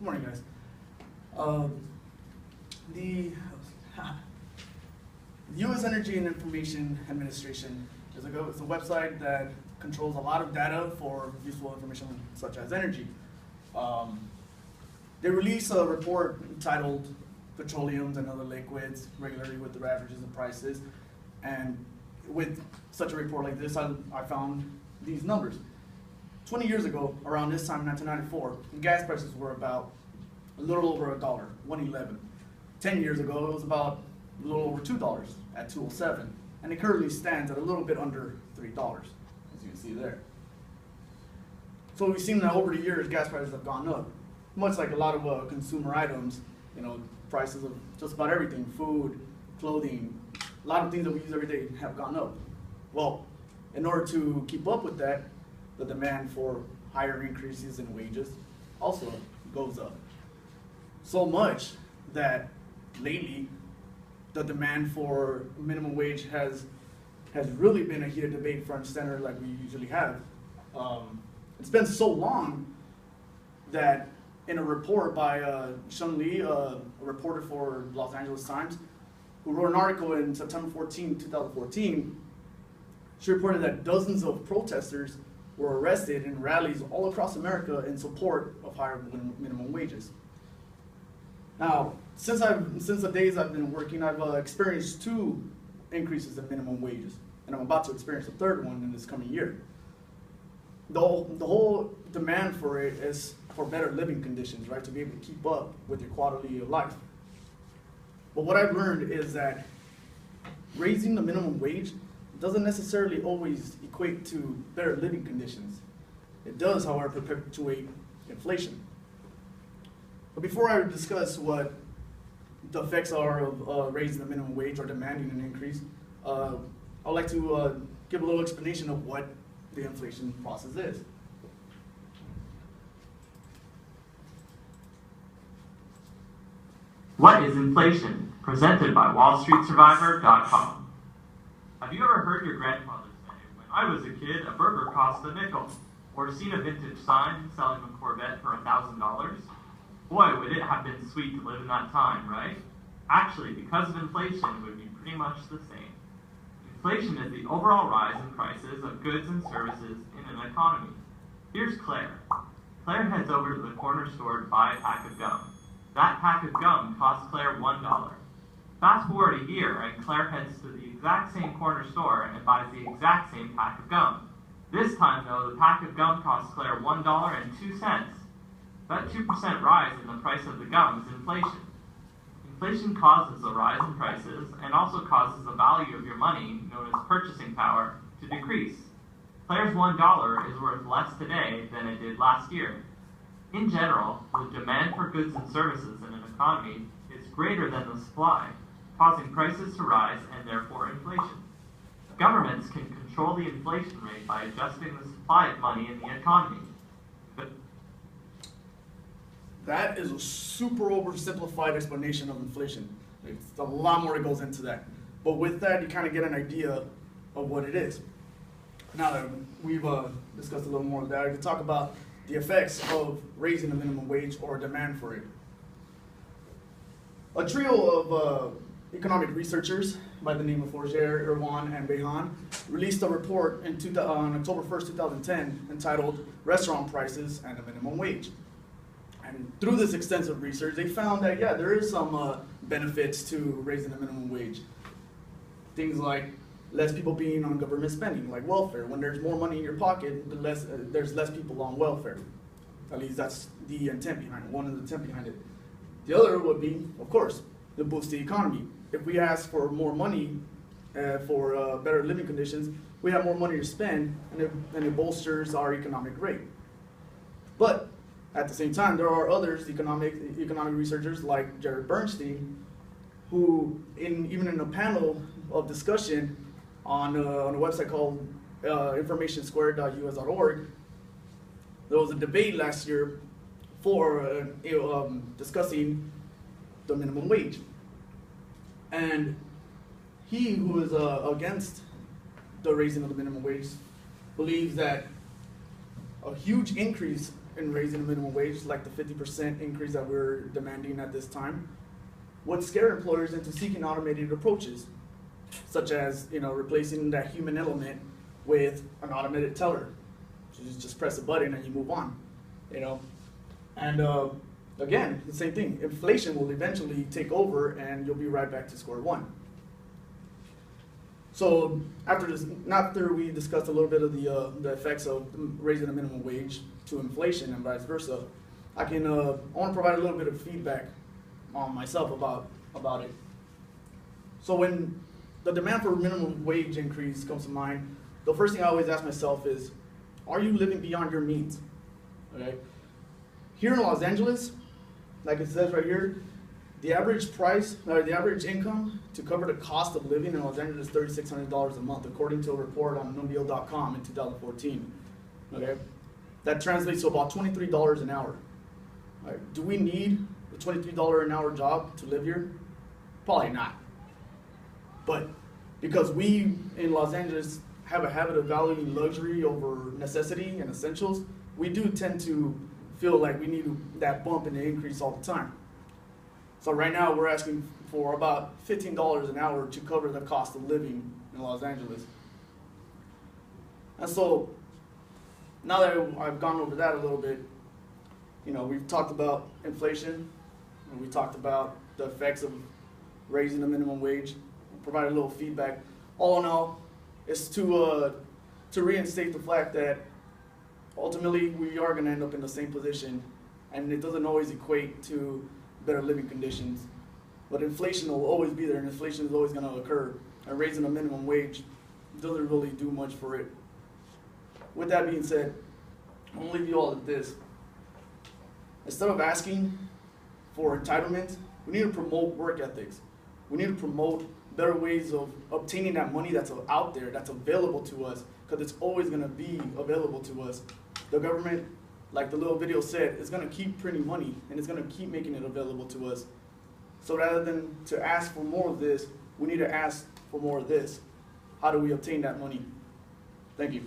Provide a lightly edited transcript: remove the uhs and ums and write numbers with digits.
Good morning, guys. The U.S. Energy and Information Administration is it's a website that controls a lot of data for useful information such as energy. They release a report titled Petroleums and Other Liquids regularly with the averages and prices. And with such a report like this, I found these numbers. 20 years ago, around this time, 1994, gas prices were about a little over $1, $1.11. 10 years ago, it was about a little over $2 at $2.07, and it currently stands at a little bit under $3, as you can see there. So we've seen that over the years, gas prices have gone up, much like a lot of consumer items. You know, prices of just about everything, food, clothing, a lot of things that we use every day have gone up. Well, in order to keep up with that, the demand for higher increases in wages also goes up. So much that lately, the demand for minimum wage has really been a heated debate front and center like we usually have. It's been so long that in a report by Shun Lee, a reporter for Los Angeles Times, who wrote an article in September 14, 2014, she reported that dozens of protesters were arrested in rallies all across America in support of higher minimum wages. Now, since the days I've been working, I've experienced 2 increases in minimum wages, and I'm about to experience a 3rd one in this coming year. The whole demand for it is for better living conditions, right? To be able to keep up with your quality of life. But what I've learned is that raising the minimum wage doesn't necessarily always equate to better living conditions. It does, however, perpetuate inflation. But before I discuss what the effects are of raising the minimum wage or demanding an increase, I'd like to give a little explanation of what the inflation process is. What is inflation? Presented by WallStreetSurvivor.com. Have you ever heard your grandfather say, "When I was a kid, a burger cost a nickel," or seen a vintage sign selling a Corvette for $1,000? Boy, would it have been sweet to live in that time, right? Actually, because of inflation, it would be pretty much the same. Inflation is the overall rise in prices of goods and services in an economy. Here's Claire. Claire heads over to the corner store to buy a pack of gum. That pack of gum costs Claire $1. Fast forward a year, and Claire heads to the exact same corner store and buys the exact same pack of gum. This time, though, the pack of gum costs Claire $1.02. That 2% rise in the price of the gum is inflation. Inflation causes a rise in prices and also causes the value of your money, known as purchasing power, to decrease. Claire's $1 is worth less today than it did last year. In general, the demand for goods and services in an economy is greater than the supply, causing prices to rise and therefore inflation. Governments can control the inflation rate by adjusting the supply of money in the economy. That is a super oversimplified explanation of inflation. It's a lot more that goes into that. But with that, you kind of get an idea of what it is. Now that we've discussed a little more of that, I can talk about the effects of raising the minimum wage or demand for it. A trio of economic researchers by the name of Forger, Irwan, and Behan released a report on October 1st, 2010 entitled Restaurant Prices and the Minimum Wage. And through this extensive research, they found that, yeah, there is some benefits to raising the minimum wage. Things like less people being on government spending, like welfare. When there's more money in your pocket, there's less people on welfare. At least that's the intent behind it, one of the intent behind it. The other would be, of course, to boost the economy. If we ask for more money for better living conditions, we have more money to spend, and it bolsters our economic rate. But at the same time, there are others, economic researchers like Jared Bernstein, who, even in a panel of discussion on a website called informationsquared.us.org, there was a debate last year for discussing the minimum wage. And he, who is against the raising of the minimum wage, believes that a huge increase in raising the minimum wage, like the 50% increase that we're demanding at this time, would scare employers into seeking automated approaches, such as replacing that human element with an automated teller. So you just press a button and you move on, And again, the same thing. Inflation will eventually take over, and you'll be right back to square one. So after we discussed a little bit of the effects of raising the minimum wage to inflation and vice versa, I want to provide a little bit of feedback on myself about it. So when the demand for minimum wage increase comes to mind, the first thing I always ask myself is, are you living beyond your means? Okay. Here in Los Angeles, like it says right here, the average price, or the average income to cover the cost of living in Los Angeles is $3,600 a month, according to a report on COMM in 2014. Okay, that translates to about $23 an hour. All right. Do we need a $23 an hour job to live here? Probably not. But because we in Los Angeles have a habit of valuing luxury over necessity and essentials, we do tend to feel like we need that bump and the increase all the time. So right now we're asking for about $15 an hour to cover the cost of living in Los Angeles. And so now that I've gone over that a little bit, we've talked about inflation, and we talked about the effects of raising the minimum wage, provide a little feedback. All in all, it's to reinstate the fact that ultimately we are going to end up in the same position, and it doesn't always equate to better living conditions. But inflation will always be there, and inflation is always going to occur. And raising the minimum wage doesn't really do much for it. With that being said, I'm going to leave you all with this. Instead of asking for entitlement, we need to promote work ethics. We need to promote better ways of obtaining that money that's out there, that's available to us, because it's always going to be available to us. The government, like the little video said, is going to keep printing money, and it's going to keep making it available to us. So rather than to ask for more of this, we need to ask for more of this. How do we obtain that money? Thank you.